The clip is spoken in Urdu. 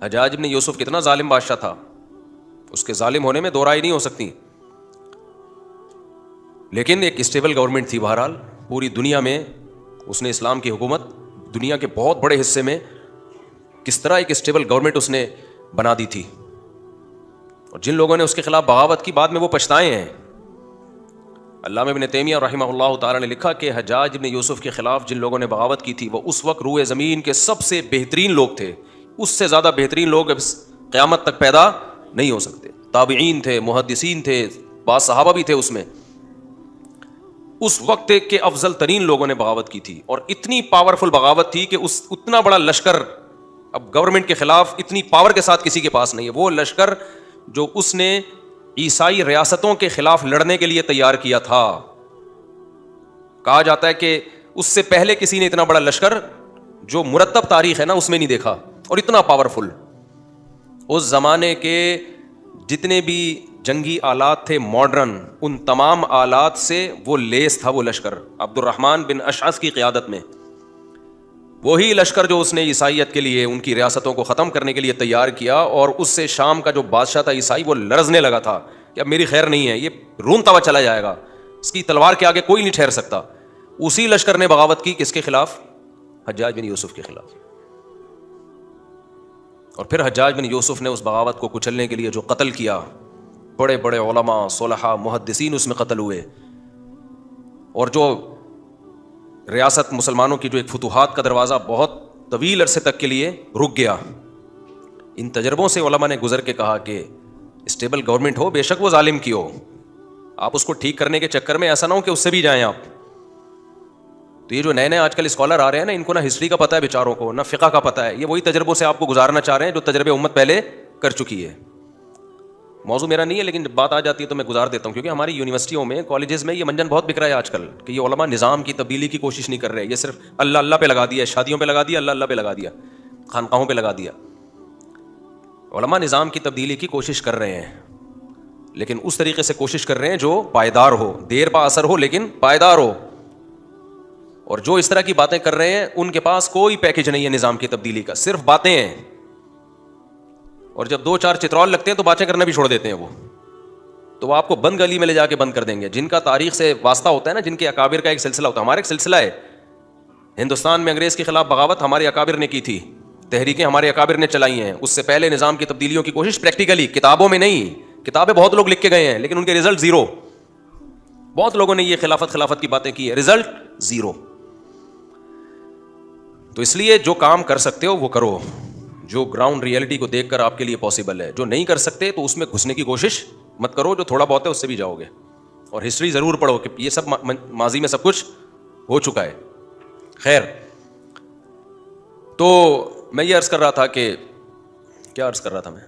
حجاج بن یوسف کتنا ظالم بادشاہ تھا، اس کے ظالم ہونے میں دو رائے نہیں ہو سکتی، لیکن ایک اسٹیبل گورنمنٹ تھی بہرحال پوری دنیا میں. اس نے اسلام کی حکومت دنیا کے بہت بڑے حصے میں کس طرح ایک اسٹیبل گورنمنٹ اس نے بنا دی تھی. اور جن لوگوں نے اس کے خلاف بغاوت کی بعد میں وہ پچھتائے ہیں. علامہ ابن تیمیہ رحمہ اللہ تعالی نے لکھا کہ حجاج بن یوسف کے خلاف جن لوگوں نے بغاوت کی تھی وہ اس وقت روئے زمین کے سب سے بہترین لوگ تھے. اس سے زیادہ بہترین لوگ اب قیامت تک پیدا نہیں ہو سکتے. تابعین تھے، محدثین تھے، بعض صحابہ بھی تھے اس میں. اس وقت کے افضل ترین لوگوں نے بغاوت کی تھی، اور اتنی پاورفل بغاوت تھی کہ اتنا بڑا لشکر اب گورنمنٹ کے خلاف اتنی پاور کے ساتھ کسی کے پاس نہیں ہے. وہ لشکر جو اس نے عیسائی ریاستوں کے خلاف لڑنے کے لیے تیار کیا تھا، کہا جاتا ہے کہ اس سے پہلے کسی نے اتنا بڑا لشکر جو مرتب تاریخ ہے نا اس میں نہیں دیکھا، اور اتنا پاورفل. اس زمانے کے جتنے بھی جنگی آلات تھے ماڈرن، ان تمام آلات سے وہ لیس تھا وہ لشکر عبد الرحمن بن اشعث کی قیادت میں. وہی لشکر جو اس نے عیسائیت کے لیے ان کی ریاستوں کو ختم کرنے کے لیے تیار کیا، اور اس سے شام کا جو بادشاہ تھا عیسائی وہ لرزنے لگا تھا کہ اب میری خیر نہیں ہے، یہ رونتا ہوا چلا جائے گا، اس کی تلوار کے آگے کوئی نہیں ٹھہر سکتا. اسی لشکر نے بغاوت کی کس کے خلاف؟ حجاج بن یوسف کے خلاف. اور پھر حجاج بن یوسف نے اس بغاوت کو کچلنے کے لیے جو قتل کیا، بڑے بڑے علماء، صلحاء، محدثین اس میں قتل ہوئے. اور جو ریاست مسلمانوں کی جو ایک فتوحات کا دروازہ بہت طویل عرصے تک کے لیے رک گیا، ان تجربوں سے علماء نے گزر کے کہا کہ اسٹیبل گورنمنٹ ہو، بے شک وہ ظالم کی ہو، آپ اس کو ٹھیک کرنے کے چکر میں ایسا نہ ہو کہ اس سے بھی جائیں آپ. تو یہ جو نئے نئے آج کل اسکالر آ رہے ہیں نا، ان کو نہ ہسٹری کا پتہ ہے بیچاروں کو، نہ فقہ کا پتہ ہے. یہ وہی تجربوں سے آپ کو گزارنا چاہ رہے ہیں جو تجربے امت پہلے کر چکی ہے. موضوع میرا نہیں ہے، لیکن جب بات آ جاتی ہے تو میں گزار دیتا ہوں، کیونکہ ہماری یونیورسٹیوں میں، کالجز میں یہ منجن بہت بک رہا ہے آج کل کہ یہ علماء نظام کی تبدیلی کی کوشش نہیں کر رہے، یہ صرف اللہ اللہ پہ لگا دیا، شادیوں پہ لگا دیا، اللہ اللہ پہ لگا دیا، خانقاہوں پہ لگا دیا. علماء نظام کی تبدیلی کی کوشش کر رہے ہیں، لیکن اس طریقے سے کوشش کر رہے ہیں جو پائیدار ہو، دیر با اثر ہو لیکن پائیدار ہو. اور جو اس طرح کی باتیں کر رہے ہیں ان کے پاس کوئی پیکج نہیں ہے نظام کی تبدیلی کا، صرف باتیں ہیں. اور جب دو چار چترول لگتے ہیں تو باتیں کرنا بھی چھوڑ دیتے ہیں وہ، تو وہ آپ کو بند گلی میں لے جا کے بند کر دیں گے. جن کا تاریخ سے واسطہ ہوتا ہے نا، جن کے اکابر کا ایک سلسلہ ہوتا ہے، ہمارا ایک سلسلہ ہے. ہندوستان میں انگریز کے خلاف بغاوت ہمارے اکابر نے کی تھی، تحریکیں ہمارے اکابر نے چلائی ہیں. اس سے پہلے نظام کی تبدیلیوں کی کوشش پریکٹیکلی، کتابوں میں نہیں. کتابیں بہت لوگ لکھ کے گئے ہیں لیکن ان کے رزلٹ زیرو. بہت لوگوں نے یہ خلافت کی باتیں کی ہیں، رزلٹ زیرو. تو اس لیے جو کام کر سکتے ہو وہ کرو، جو گراؤنڈ ریئلٹی کو دیکھ کر آپ کے لیے پاسبل ہے. جو نہیں کر سکتے تو اس میں گھسنے کی کوشش مت کرو، جو تھوڑا بہت ہے اس سے بھی جاؤ گے. اور ہسٹری ضرور پڑھو کہ یہ سب ماضی میں سب کچھ ہو چکا ہے. خیر، تو میں یہ عرض کر رہا تھا کہ کیا عرض کر رہا تھا میں